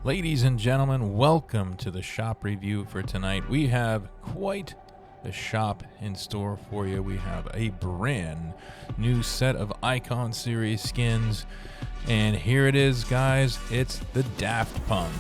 Ladies and gentlemen, welcome to the shop review for tonight. We have quite the shop in store for you. We have a brand new set of ICON Series skins. And here it is, guys. It's the Daft Punk.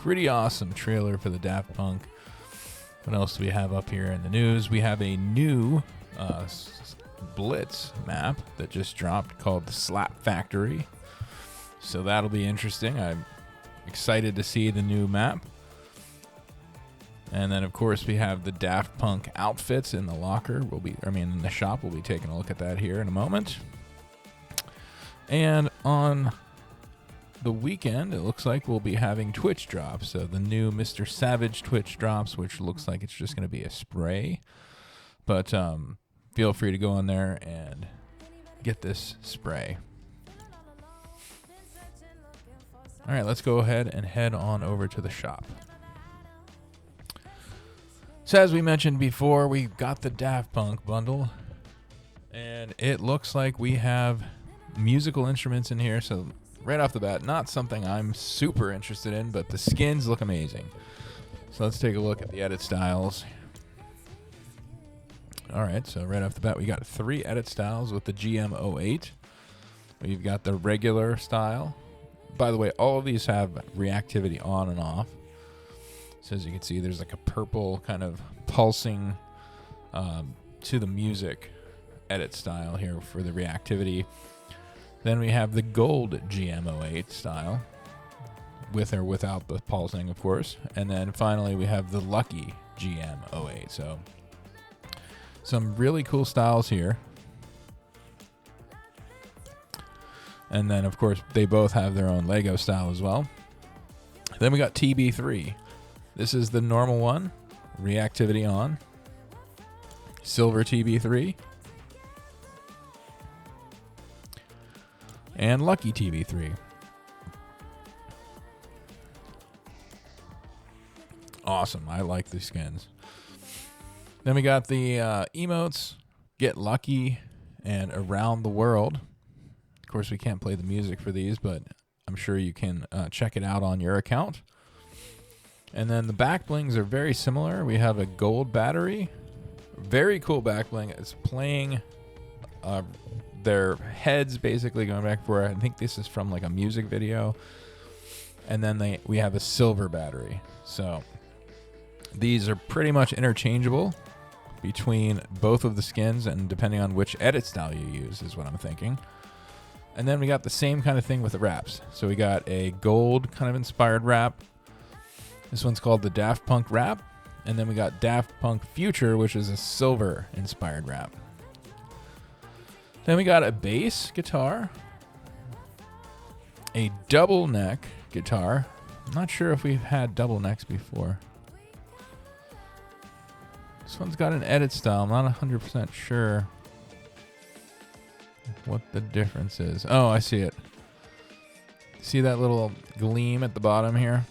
Pretty awesome trailer for the Daft Punk. What else do we have up here in the news? We have a new Blitz map that just dropped called the Slap Factory. So that'll be interesting. I'm excited to see the new map. And then of course we have the Daft Punk outfits in the locker. In the shop. We'll be taking a look at that here in a moment. And on the weekend, it looks like we'll be having Twitch drops. So the new Mr. Savage Twitch drops, which looks like it's just going to be a spray. But feel free to go on there and get this spray. All right, let's go ahead and head on over to the shop. So as we mentioned before, we got the Daft Punk bundle. And it looks like we have musical instruments in here. So right off the bat, not something I'm super interested in, but the skins look amazing. So let's take a look at the edit styles. All right, so right off the bat, we got 3 edit styles with the GM08. We've got the regular style. By the way, all of these have reactivity on and off. So as you can see, there's like a purple kind of pulsing to the music edit style here for the reactivity. Then we have the gold GM08 style, with or without the pulsing, of course. And then finally, we have the lucky GM08. So some really cool styles here. And then, of course, they both have their own Lego style as well. Then we got TB3. This is the normal one, reactivity on. Silver TB3. And lucky TB3. Awesome. I like these skins. Then we got the emotes, Get Lucky, and Around the World. Of course, we can't play the music for these, but I'm sure you can check it out on your account. And then the back blings are very similar. We have a gold battery. Very cool back bling. It's playing their heads basically going back for, I think this is from like a music video. And then we have a silver battery. So these are pretty much interchangeable between both of the skins, and depending on which edit style you use is what I'm thinking. And then we got the same kind of thing with the wraps. So we got a gold kind of inspired wrap. This one's called the Daft Punk wrap. And then we got Daft Punk Future, which is a silver inspired wrap. Then we got a bass guitar, a double neck guitar. I'm not sure if we've had double necks before. This one's got an edit style. I'm not 100% sure what the difference is. Oh, I see it. See that little gleam at the bottom here?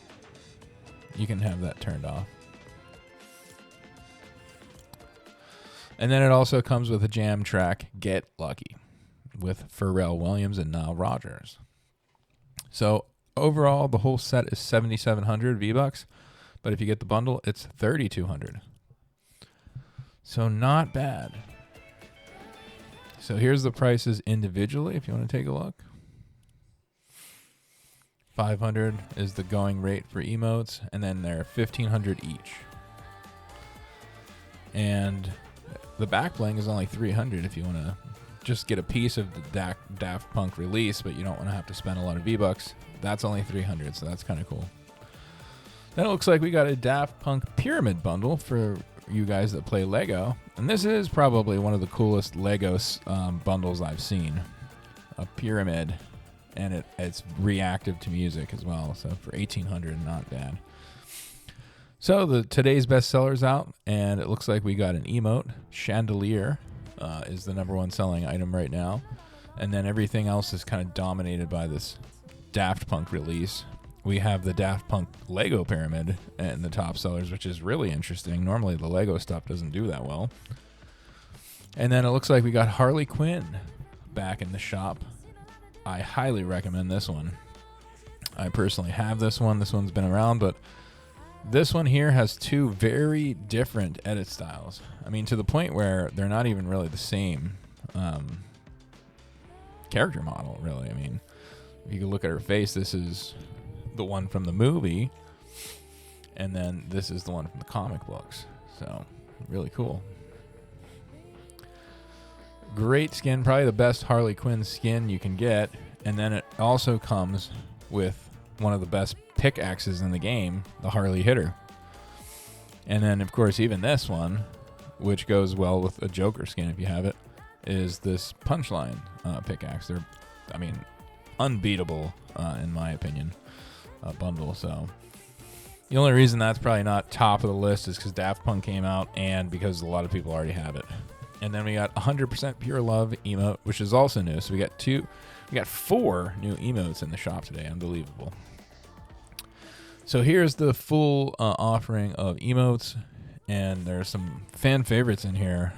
You can have that turned off. And then it also comes with a jam track, Get Lucky, with Pharrell Williams and Nile Rodgers. So overall, the whole set is 7,700 V-Bucks, but if you get the bundle, it's 3,200. So not bad. So here's the prices individually if you want to take a look. 500 is the going rate for emotes, and then they're 1,500 each. And the back bling is only 300 if you want to just get a piece of the Daft Punk release, but you don't want to have to spend a lot of V-Bucks. That's only 300, so that's kind of cool. Then it looks like we got a Daft Punk Pyramid bundle for you guys that play Lego. And this is probably one of the coolest Lego bundles I've seen. A pyramid, and it's reactive to music as well. So for 1,800, not bad. So today's bestseller's out, and it looks like we got an emote. Chandelier is the #1 selling item right now. And then everything else is kind of dominated by this Daft Punk release. We have the Daft Punk Lego Pyramid and the top sellers, which is really interesting. Normally the Lego stuff doesn't do that well. And then it looks like we got Harley Quinn back in the shop. I highly recommend this one. I personally have this one. This one's been around, but this one here has two very different edit styles. I mean, to the point where they're not even really the same character model, really. I mean, if you can look at her face, this is the one from the movie, and then this is the one from the comic books. So, really cool. Great skin, probably the best Harley Quinn skin you can get. And then it also comes with one of the best pickaxes in the game, the Harley Hitter. And then, of course, even this one, which goes well with a Joker skin if you have it, is this Punchline pickaxe. They're, I mean, unbeatable, in my opinion, bundle. So the only reason that's probably not top of the list is because Daft Punk came out and because a lot of people already have it. And then we got 100% Pure Love emote, which is also new. So we got 4 new emotes in the shop today. Unbelievable. So here's the full offering of emotes, and there's some fan favorites in here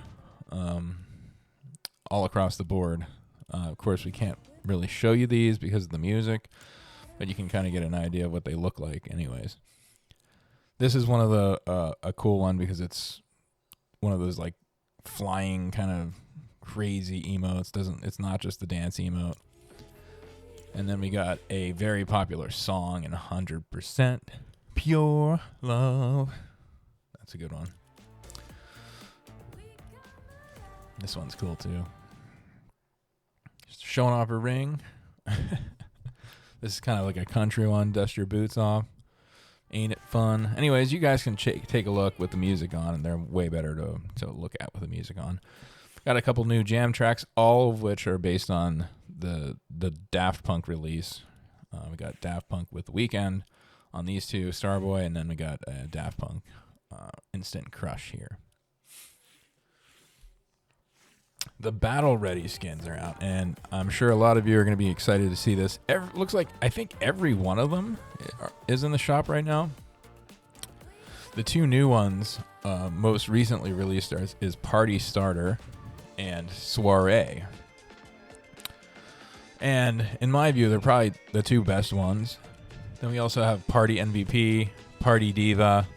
all across the board. Of course, we can't really show you these because of the music, but you can kind of get an idea of what they look like anyways. This is one of the a cool one because it's one of those like flying kind of crazy emotes. It's not just the dance emote. And then we got a very popular song in 100% Pure Love. That's a good one. This one's cool too. Just showing off her ring. This is kind of like a country one. Dust your boots off. Ain't it fun? Anyways, you guys can take a look with the music on, and they're way better to look at with the music on. Got a couple new jam tracks, all of which are based on the Daft Punk release. We got Daft Punk with The Weeknd on these two, Starboy, and then we got Daft Punk Instant Crush here. The Battle Ready skins are out, and I'm sure a lot of you are going to be excited to see this. Looks like I think every one of them is in the shop right now. The 2 new ones most recently released is Party Starter and Soiree. And in my view, they're probably the 2 best ones. Then we also have Party MVP, Party Diva,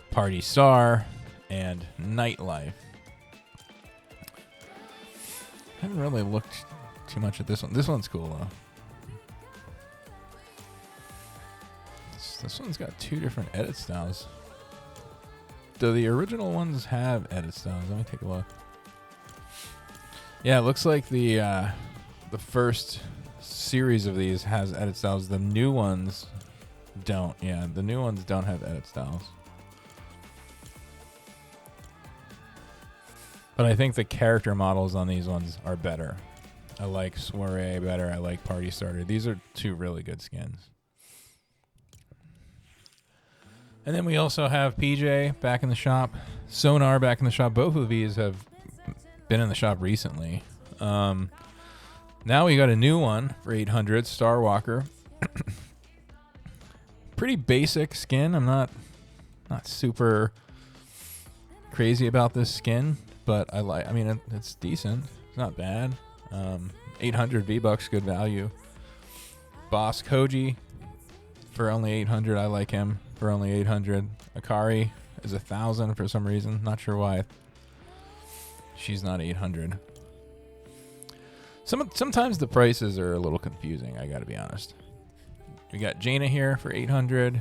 Party Star, and Nightlife. I haven't really looked too much at this one. This one's cool, though. This one's got 2 different edit styles. Do the original ones have edit styles? Let me take a look. Yeah, it looks like the first series of these has edit styles. The new ones don't. Yeah, the new ones don't have edit styles. But I think the character models on these ones are better. I like Soiree better. I like Party Starter. These are 2 really good skins. And then we also have PJ back in the shop. Sonar back in the shop. Both of these have been in the shop recently. Now we got a new one for 800, Starwalker. Pretty basic skin. I'm not super crazy about this skin. But I mean, it's decent. It's not bad. 800 V-Bucks, good value. Boss Koji for only 800. I like him for only 800. Akari is 1,000 for some reason. Not sure why. She's not 800. Sometimes the prices are a little confusing, I gotta be honest. We got Jaina here for 800.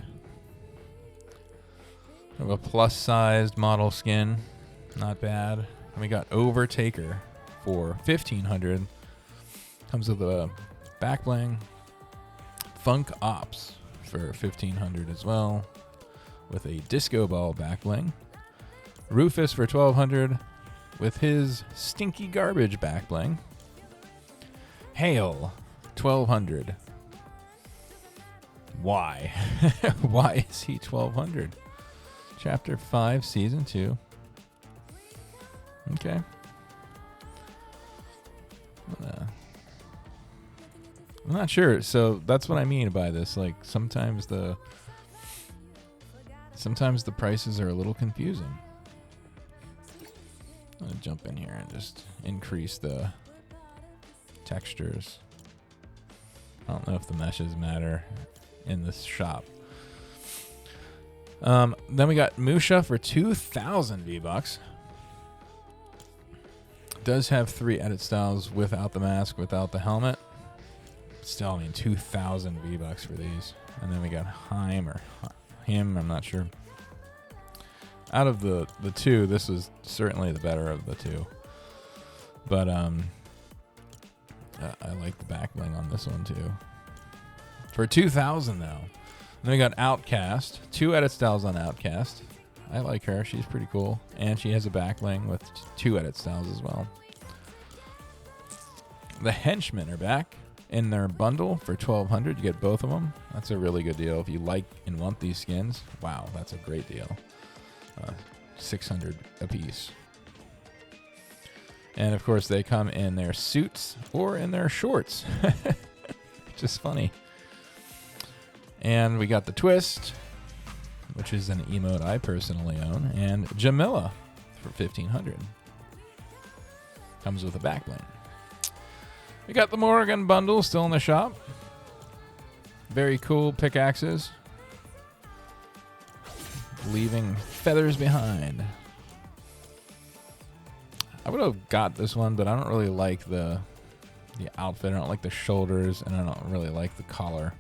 We have a plus-sized model skin. Not bad. And we got Overtaker for 1,500. Comes with a back bling. Funk Ops for 1,500 as well, with a disco ball back bling. Rufus for 1,200 with his stinky garbage back bling. Hale, 1,200. Why? Why is he 1,200? Chapter 5, Season 2. Okay. I'm not sure. So that's what I mean by this. Like sometimes the prices are a little confusing. I'm gonna jump in here and just increase the textures. I don't know if the meshes matter in this shop. Then we got Musha for 2,000 V-Bucks. Does have 3 edit styles without the mask, without the helmet. Still, I mean, 2,000 V-Bucks for these. And then we got Heim or him, I'm not sure. Out of the two, this is certainly the better of the two. But I like the back bling on this one too. For 2,000 though. Then we got Outcast. 2 edit styles on Outcast. I like her. She's pretty cool. And she has a back bling with 2 edit styles as well. The Henchmen are back in their bundle for 1,200. You get both of them. That's a really good deal. If you like and want these skins, wow, that's a great deal. 600 a piece. And of course, they come in their suits or in their shorts. Just funny. And we got the Twist, which is an emote I personally own, and Jamila for 1,500. Comes with a back bling. We got the Morrigan bundle still in the shop. Very cool pickaxes. Leaving feathers behind. I would have got this one, but I don't really like the outfit. I don't like the shoulders, and I don't really like the collar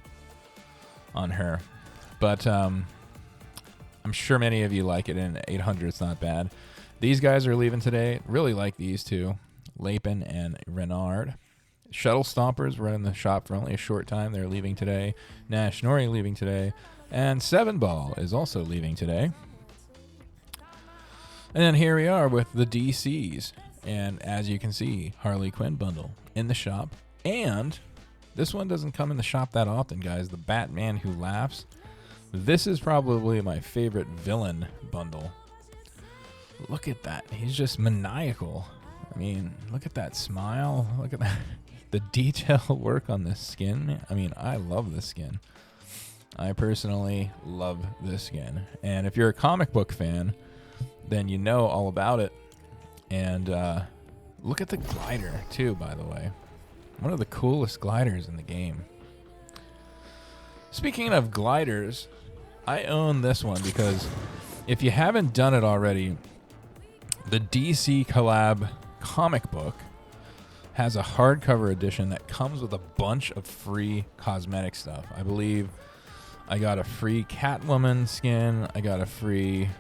on her. But I'm sure many of you like it, and 800 it's not bad. These guys are leaving today. Really like these two, Lapin and Renard. Shuttle Stompers were in the shop for only a short time. They're leaving today. Nash Nori leaving today. And 7 Ball is also leaving today. And then here we are with the DCs. And as you can see, Harley Quinn bundle in the shop. And this one doesn't come in the shop that often, guys. The Batman Who Laughs. This is probably my favorite villain bundle. Look at that. He's just maniacal. I mean, look at that smile. Look at that. The detail work on this skin. I mean, I love this skin. I personally love this skin. And if you're a comic book fan, then you know all about it. And look at the glider, too, by the way. One of the coolest gliders in the game. Speaking of gliders, I own this one because if you haven't done it already, the DC collab comic book has a hardcover edition that comes with a bunch of free cosmetic stuff. I believe I got a free Catwoman skin. I got a free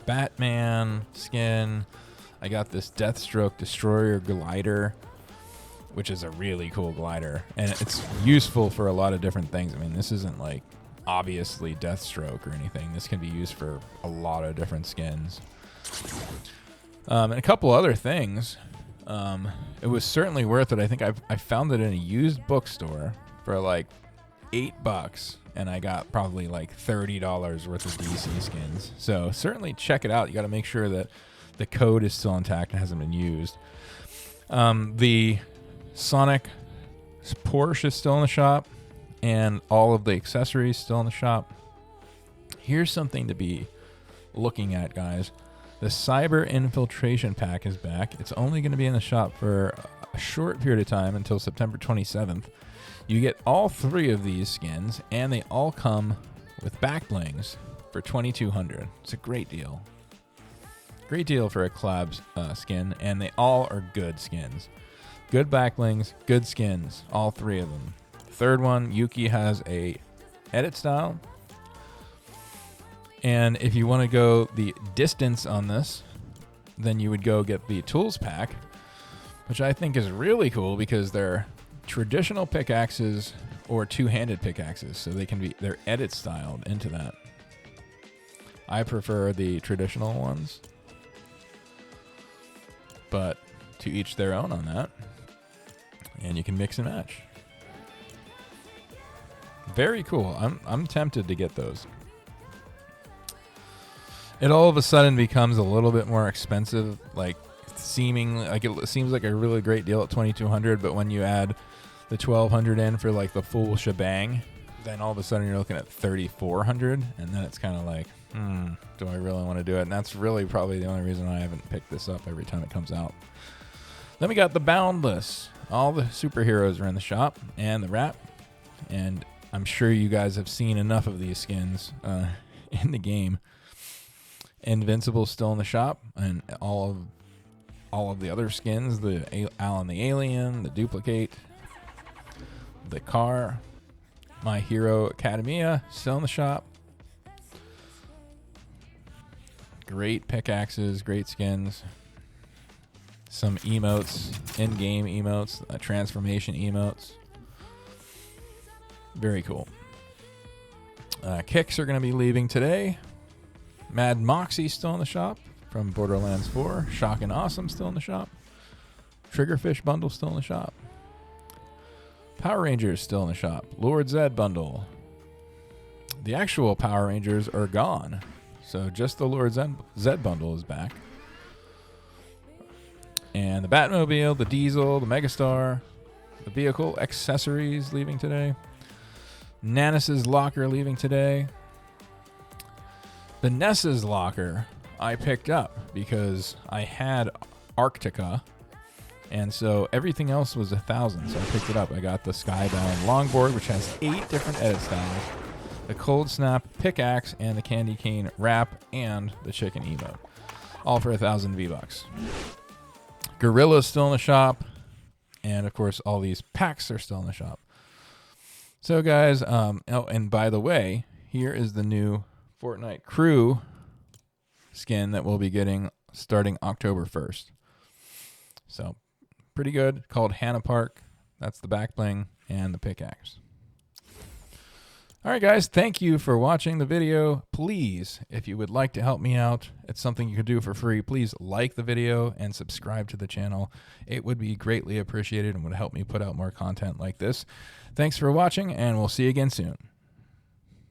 Batman skin. I got this Deathstroke Destroyer glider, which is a really cool glider. And it's useful for a lot of different things. I mean, this isn't like obviously Deathstroke or anything. This can be used for a lot of different skins. And a couple other things. It was certainly worth it. I think I found it in a used bookstore for like $8, and I got probably like $30 worth of DC skins. So certainly check it out. You got to make sure that the code is still intact and hasn't been used. The Sonic Porsche is still in the shop, and all of the accessories still in the shop. Here's something to be looking at, guys. The Cyber Infiltration Pack is back. It's only going to be in the shop for a short period of time until September 27th. You get all 3 of these skins, and they all come with back blings for $2,200. It's a great deal. Great deal for a collabs skin, and they all are good skins. Good back blings, good skins, all 3 of them. Third one, Yuki has a edit style. And if you want to go the distance on this, then you would go get the tools pack, which I think is really cool because they're traditional pickaxes or two-handed pickaxes, so they're edit styled into that. I prefer the traditional ones, but to each their own on that. And you can mix and match. Very cool. I'm tempted to get those. It all of a sudden becomes a little bit more expensive, like it seems like a really great deal at $2,200, but when you add the $1,200 in for like the full shebang, then all of a sudden you're looking at $3,400, and then it's kind of like, Do I really want to do it? And that's really probably the only reason I haven't picked this up every time it comes out. Then we got the Boundless. All the superheroes are in the shop and the wrap. And I'm sure you guys have seen enough of these skins in the game. Invincible's still in the shop, and all of the other skins, the Alan the Alien, the Duplicate, the car, My Hero Academia, still in the shop. Great pickaxes, great skins. Some emotes, in-game emotes, transformation emotes. Very cool. Kicks are going to be leaving today. Mad Moxie still in the shop from Borderlands 4. Shock and Awesome still in the shop. Triggerfish bundle still in the shop. Power Rangers still in the shop. Lord Zed bundle. The actual Power Rangers are gone, so just the Lord Zed bundle is back. And the Batmobile, the Diesel, the Megastar, the vehicle accessories leaving today. Nanis's locker leaving today. The Ness's locker I picked up because I had Arctica, and so everything else was 1,000, so I picked it up. I got the Skybound longboard, which has 8 different edit styles, the Cold Snap pickaxe, and the Candy Cane wrap, and the chicken emote, all for 1,000 V-Bucks. Gorilla's still in the shop, and of course all these packs are still in the shop. So guys, oh, and by the way, here is the new Fortnite Crew skin that we'll be getting starting October 1st. So pretty good, called Hannah Park. That's the back bling and the pickaxe. All right, guys, thank you for watching the video. Please, if you would like to help me out, it's something you could do for free. Please like the video and subscribe to the channel. It would be greatly appreciated and would help me put out more content like this. Thanks for watching, and we'll see you again soon.